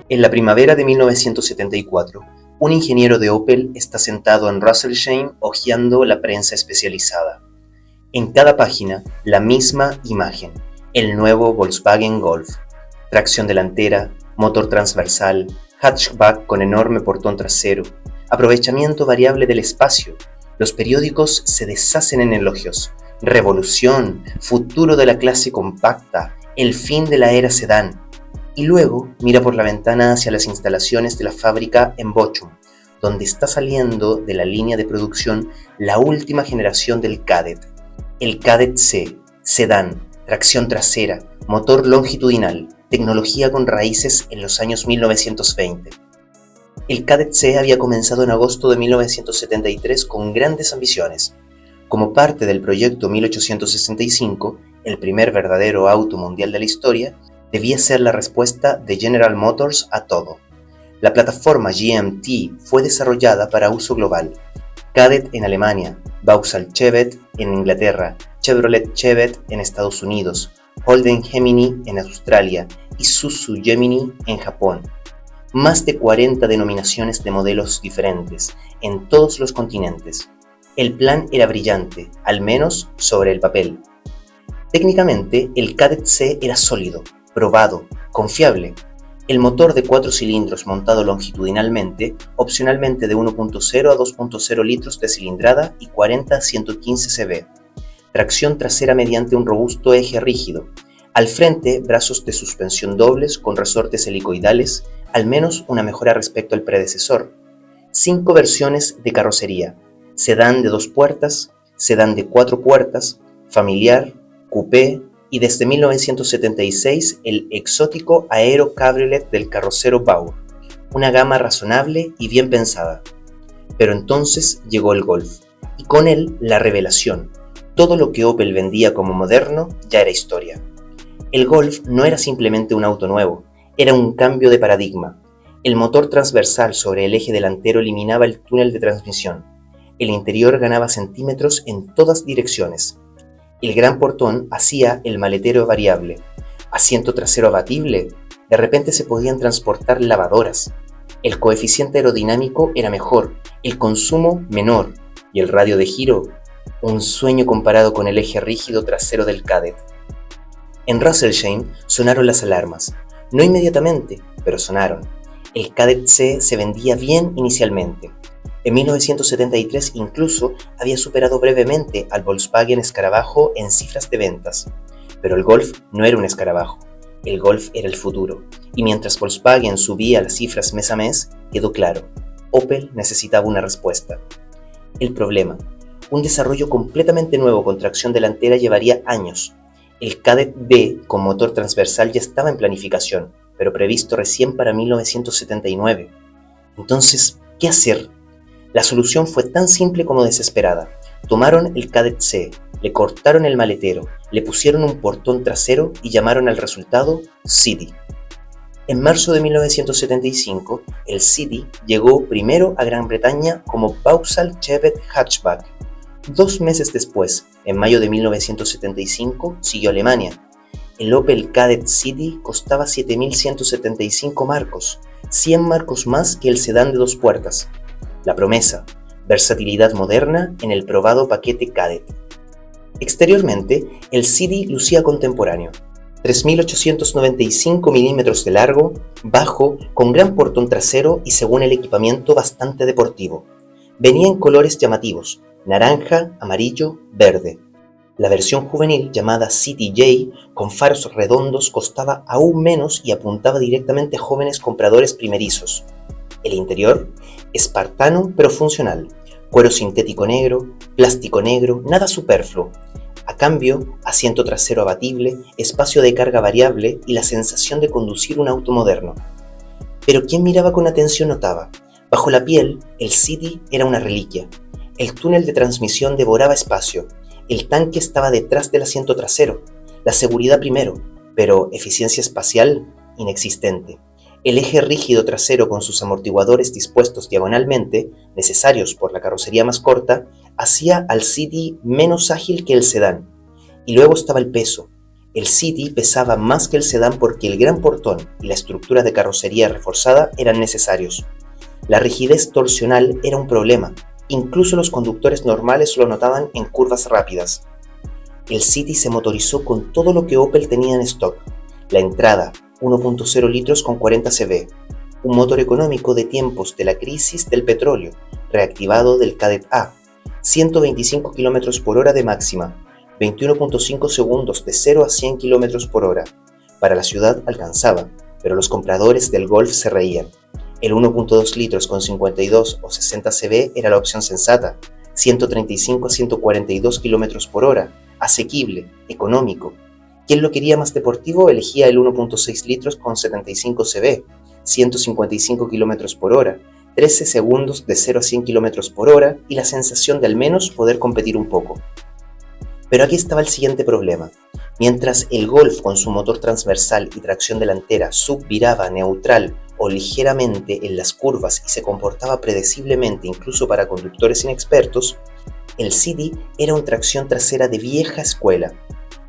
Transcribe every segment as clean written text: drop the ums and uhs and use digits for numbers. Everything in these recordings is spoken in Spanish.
En la primavera de 1974, un ingeniero de Opel está sentado en Russelsheim hojeando la prensa especializada. En cada página, la misma imagen: el nuevo Volkswagen Golf. Tracción delantera, motor transversal, hatchback con enorme portón trasero, aprovechamiento variable del espacio. Los periódicos se deshacen en elogios. Revolución, futuro de la clase compacta, el fin de la era sedán. Y luego mira por la ventana hacia las instalaciones de la fábrica en Bochum, donde está saliendo de la línea de producción la última generación del Kadett. El Kadett C, sedán, tracción trasera, motor longitudinal, tecnología con raíces en los años 1920. El Kadett C había comenzado en agosto de 1973 con grandes ambiciones. Como parte del proyecto 1865, el primer verdadero auto mundial de la historia, debía ser la respuesta de General Motors a todo. La plataforma GMT fue desarrollada para uso global. Kadett en Alemania, Vauxhall Chevette en Inglaterra, Chevrolet Chevette en Estados Unidos, Holden Gemini en Australia, Isuzu Gemini en Japón. Más de 40 denominaciones de modelos diferentes, en todos los continentes. El plan era brillante, al menos sobre el papel. Técnicamente, el Kadett C era sólido, probado, confiable. El motor de 4 cilindros montado longitudinalmente, opcionalmente de 1.0 a 2.0 litros de cilindrada y 40 a 115 cb. Tracción trasera mediante un robusto eje rígido. Al frente, brazos de suspensión dobles con resortes helicoidales, al menos una mejora respecto al predecesor. 5 versiones de carrocería: sedán de 2 puertas, sedán de 4 puertas, familiar, coupé, y desde 1976 el exótico Aero Cabriolet del carrocero Bauer, una gama razonable y bien pensada. Pero entonces llegó el Golf, y con él la revelación. Todo lo que Opel vendía como moderno ya era historia. El Golf no era simplemente un auto nuevo, era un cambio de paradigma. El motor transversal sobre el eje delantero eliminaba el túnel de transmisión. El interior ganaba centímetros en todas direcciones. El gran portón hacía el maletero variable. Asiento trasero abatible. De repente se podían transportar lavadoras. El coeficiente aerodinámico era mejor, el consumo menor y el radio de giro, un sueño comparado con el eje rígido trasero del Kadett. En Russelsheim sonaron las alarmas. No inmediatamente, pero sonaron. El Kadett C se vendía bien inicialmente. En 1973 incluso había superado brevemente al Volkswagen Escarabajo en cifras de ventas. Pero el Golf no era un escarabajo, el Golf era el futuro. Y mientras Volkswagen subía las cifras mes a mes, quedó claro: Opel necesitaba una respuesta. El problema: un desarrollo completamente nuevo con tracción delantera llevaría años. El Kadett D con motor transversal ya estaba en planificación, pero previsto recién para 1979. Entonces, ¿qué hacer? La solución fue tan simple como desesperada. Tomaron el Kadett C, le cortaron el maletero, le pusieron un portón trasero y llamaron al resultado CD. En marzo de 1975, el CD llegó primero a Gran Bretaña como Vauxhall Chevette Hatchback. 2 meses después, en mayo de 1975, siguió Alemania. El Opel Kadett CD costaba 7.175 marcos, 100 marcos más que el sedán de 2 puertas. La promesa: versatilidad moderna en el probado paquete Kadett. Exteriormente, el CD lucía contemporáneo. 3.895 milímetros de largo, bajo, con gran portón trasero y, según el equipamiento, bastante deportivo. Venía en colores llamativos: naranja, amarillo, verde. La versión juvenil, llamada CTJ, con faros redondos, costaba aún menos y apuntaba directamente a jóvenes compradores primerizos. El interior: espartano pero funcional, cuero sintético negro, plástico negro, nada superfluo. A cambio, asiento trasero abatible, espacio de carga variable y la sensación de conducir un auto moderno. Pero quien miraba con atención notaba: bajo la piel, el CD era una reliquia. El túnel de transmisión devoraba espacio, el tanque estaba detrás del asiento trasero, la seguridad primero, pero eficiencia espacial inexistente. El eje rígido trasero con sus amortiguadores dispuestos diagonalmente, necesarios por la carrocería más corta, hacía al CD menos ágil que el sedán. Y luego estaba el peso, El City pesaba más que el sedán porque el gran portón y la estructura de carrocería reforzada eran necesarios. La rigidez torsional era un problema, incluso los conductores normales lo notaban en curvas rápidas. El City se motorizó con todo lo que Opel tenía en stock: la entrada, 1.0 litros con 40 cb, un motor económico de tiempos de la crisis del petróleo, reactivado del Kadett A, 125 km por hora de máxima, 21.5 segundos de 0 a 100 km por hora. Para la ciudad alcanzaba, pero los compradores del Golf se reían. El 1.2 litros con 52 o 60 cb era la opción sensata, 135 a 142 km por hora, asequible, económico. Quien lo quería más deportivo elegía el 1.6 litros con 75 cb, 155 km por hora, 13 segundos de 0 a 100 km por hora y la sensación de al menos poder competir un poco. Pero aquí estaba el siguiente problema. Mientras el Golf con su motor transversal y tracción delantera subviraba neutral o ligeramente en las curvas y se comportaba predeciblemente incluso para conductores inexpertos, el City era una tracción trasera de vieja escuela.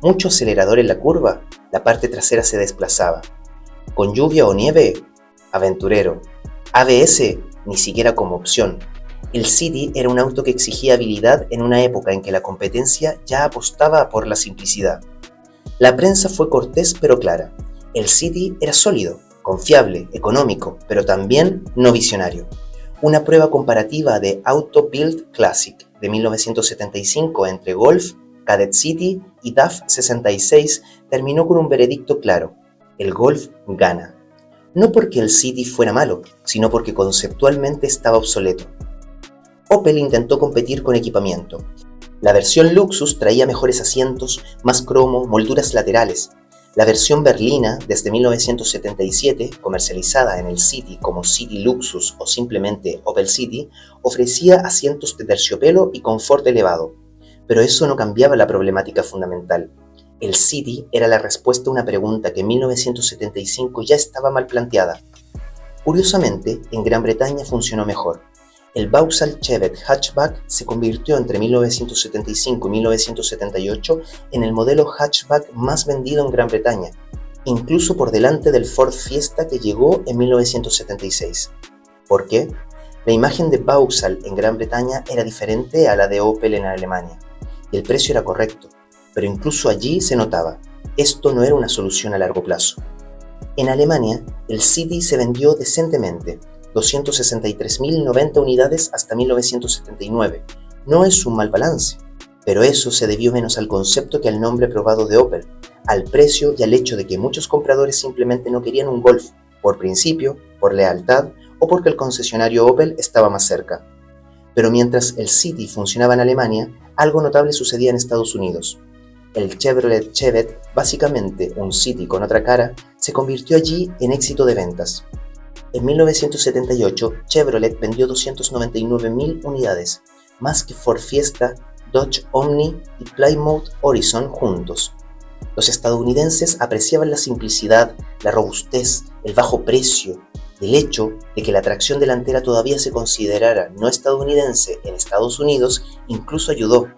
Mucho acelerador en la curva, la parte trasera se desplazaba. Con lluvia o nieve, aventurero. ABS, ni siquiera como opción. El City era un auto que exigía habilidad en una época en que la competencia ya apostaba por la simplicidad. La prensa fue cortés pero clara. El City era sólido, confiable, económico, pero también no visionario. Una prueba comparativa de Auto Bild Classic de 1975 entre Golf, Kadett City y DAF 66 terminó con un veredicto claro: el Golf gana. No porque el City fuera malo, sino porque conceptualmente estaba obsoleto. Opel intentó competir con equipamiento. La versión Luxus traía mejores asientos, más cromo, molduras laterales. La versión berlina, desde 1977, comercializada en el City como City Luxus o simplemente Opel City, ofrecía asientos de terciopelo y confort elevado. Pero eso no cambiaba la problemática fundamental. El City era la respuesta a una pregunta que en 1975 ya estaba mal planteada. Curiosamente, en Gran Bretaña funcionó mejor. El Vauxhall Chevette Hatchback se convirtió entre 1975 y 1978 en el modelo hatchback más vendido en Gran Bretaña, incluso por delante del Ford Fiesta que llegó en 1976. ¿Por qué? La imagen de Vauxhall en Gran Bretaña era diferente a la de Opel en Alemania, y el precio era correcto, pero incluso allí se notaba: esto no era una solución a largo plazo. En Alemania, el City se vendió decentemente, 263.090 unidades hasta 1979. No es un mal balance, pero eso se debió menos al concepto que al nombre probado de Opel, al precio y al hecho de que muchos compradores simplemente no querían un Golf, por principio, por lealtad o porque el concesionario Opel estaba más cerca. Pero mientras el City funcionaba en Alemania, algo notable sucedía en Estados Unidos. El Chevrolet Chevette, básicamente un City con otra cara, se convirtió allí en éxito de ventas. En 1978, Chevrolet vendió 299.000 unidades, más que Ford Fiesta, Dodge Omni y Plymouth Horizon juntos. Los estadounidenses apreciaban la simplicidad, la robustez, el bajo precio. El hecho de que la tracción delantera todavía se considerara no estadounidense en Estados Unidos incluso ayudó.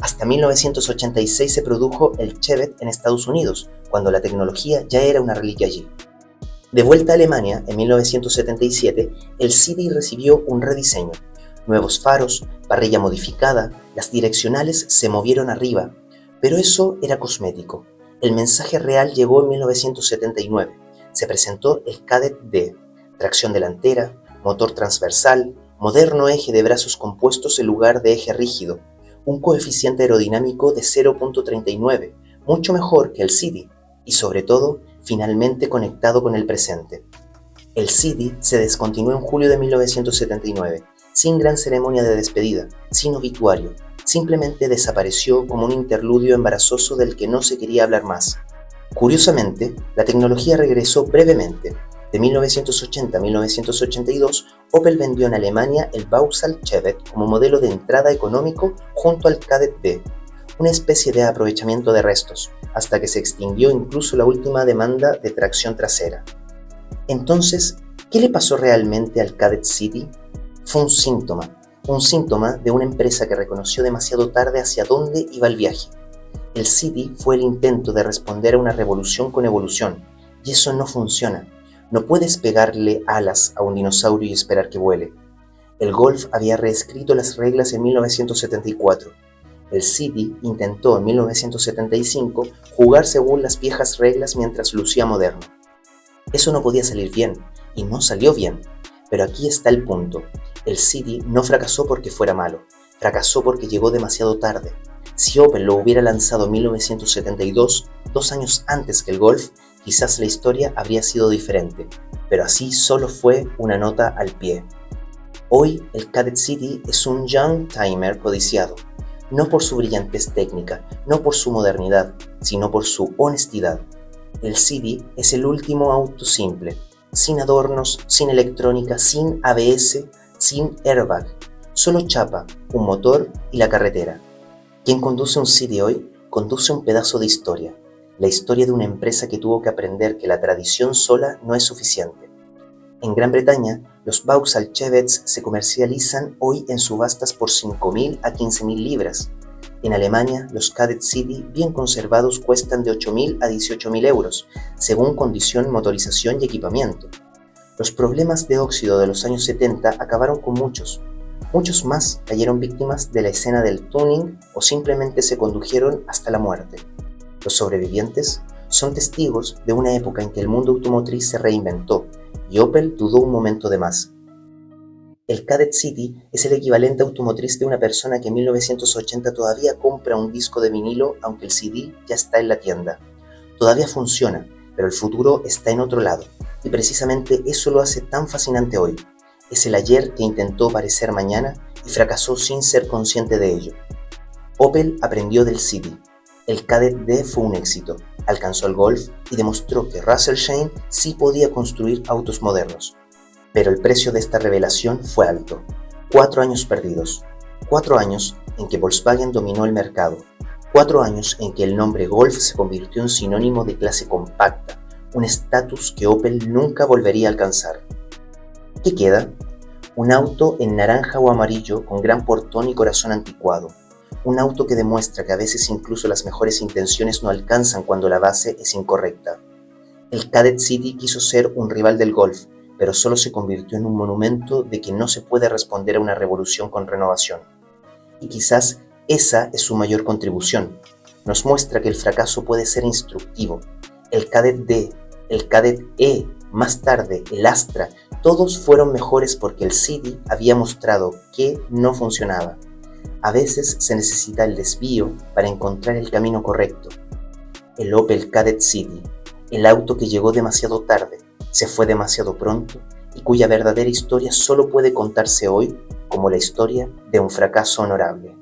Hasta 1986 se produjo el Chevette en Estados Unidos, cuando la tecnología ya era una reliquia allí. De vuelta a Alemania, en 1977, el City recibió un rediseño. Nuevos faros, parrilla modificada, las direccionales se movieron arriba, pero eso era cosmético. El mensaje real llegó en 1979. Se presentó el Kadett D, tracción delantera, motor transversal, moderno eje de brazos compuestos en lugar de eje rígido, un coeficiente aerodinámico de 0.39, mucho mejor que el City, y sobre todo, finalmente conectado con el presente. El City se descontinuó en julio de 1979, sin gran ceremonia de despedida, sin obituario, simplemente desapareció como un interludio embarazoso del que no se quería hablar más. Curiosamente, la tecnología regresó brevemente. De 1980 a 1982, Opel vendió en Alemania el Vauxhall Chevette como modelo de entrada económico junto al Kadett D, una especie de aprovechamiento de restos, hasta que se extinguió incluso la última demanda de tracción trasera. Entonces, ¿qué le pasó realmente al Kadett City? Fue un síntoma de una empresa que reconoció demasiado tarde hacia dónde iba el viaje. El City fue el intento de responder a una revolución con evolución, y eso no funciona. No puedes pegarle alas a un dinosaurio y esperar que vuele. El Golf había reescrito las reglas en 1974. El City intentó en 1975 jugar según las viejas reglas mientras lucía moderno. Eso no podía salir bien, y no salió bien. Pero aquí está el punto. El City no fracasó porque fuera malo, fracasó porque llegó demasiado tarde. Si Opel lo hubiera lanzado en 1972, 2 años antes que el Golf, quizás la historia habría sido diferente, pero así solo fue una nota al pie. Hoy el Kadett City es un young-timer codiciado, no por su brillantez técnica, no por su modernidad, sino por su honestidad. El City es el último auto simple, sin adornos, sin electrónica, sin ABS, sin airbag, solo chapa, un motor y la carretera. Quien conduce un City hoy conduce un pedazo de historia, la historia de una empresa que tuvo que aprender que la tradición sola no es suficiente. En Gran Bretaña, los Vauxhall Chevets se comercializan hoy en subastas por 5.000 a 15.000 libras. En Alemania, los Kadett City bien conservados cuestan de 8.000 a 18.000 euros, según condición, motorización y equipamiento. Los problemas de óxido de los años 70 acabaron con muchos. Muchos más cayeron víctimas de la escena del tuning o simplemente se condujeron hasta la muerte. Los sobrevivientes son testigos de una época en que el mundo automotriz se reinventó y Opel dudó un momento de más. El Kadett City es el equivalente automotriz de una persona que en 1980 todavía compra un disco de vinilo aunque el CD ya está en la tienda. Todavía funciona, pero el futuro está en otro lado, y precisamente eso lo hace tan fascinante hoy. Es el ayer que intentó parecer mañana y fracasó sin ser consciente de ello. Opel aprendió del City. El Kadett D fue un éxito, alcanzó el Golf y demostró que Russell Shane sí podía construir autos modernos. Pero el precio de esta revelación fue alto. 4 años perdidos. 4 años en que Volkswagen dominó el mercado. 4 años en que el nombre Golf se convirtió en sinónimo de clase compacta, un estatus que Opel nunca volvería a alcanzar. ¿Qué queda? Un auto en naranja o amarillo con gran portón y corazón anticuado. Un auto que demuestra que a veces incluso las mejores intenciones no alcanzan cuando la base es incorrecta. El Kadett City quiso ser un rival del Golf, pero solo se convirtió en un monumento de que no se puede responder a una revolución con renovación. Y quizás esa es su mayor contribución. Nos muestra que el fracaso puede ser instructivo. El Kadett D, el Kadett E, más tarde el Astra, todos fueron mejores porque el City había mostrado que no funcionaba. A veces se necesita el desvío para encontrar el camino correcto. El Opel Kadett City, el auto que llegó demasiado tarde, se fue demasiado pronto y cuya verdadera historia solo puede contarse hoy como la historia de un fracaso honorable.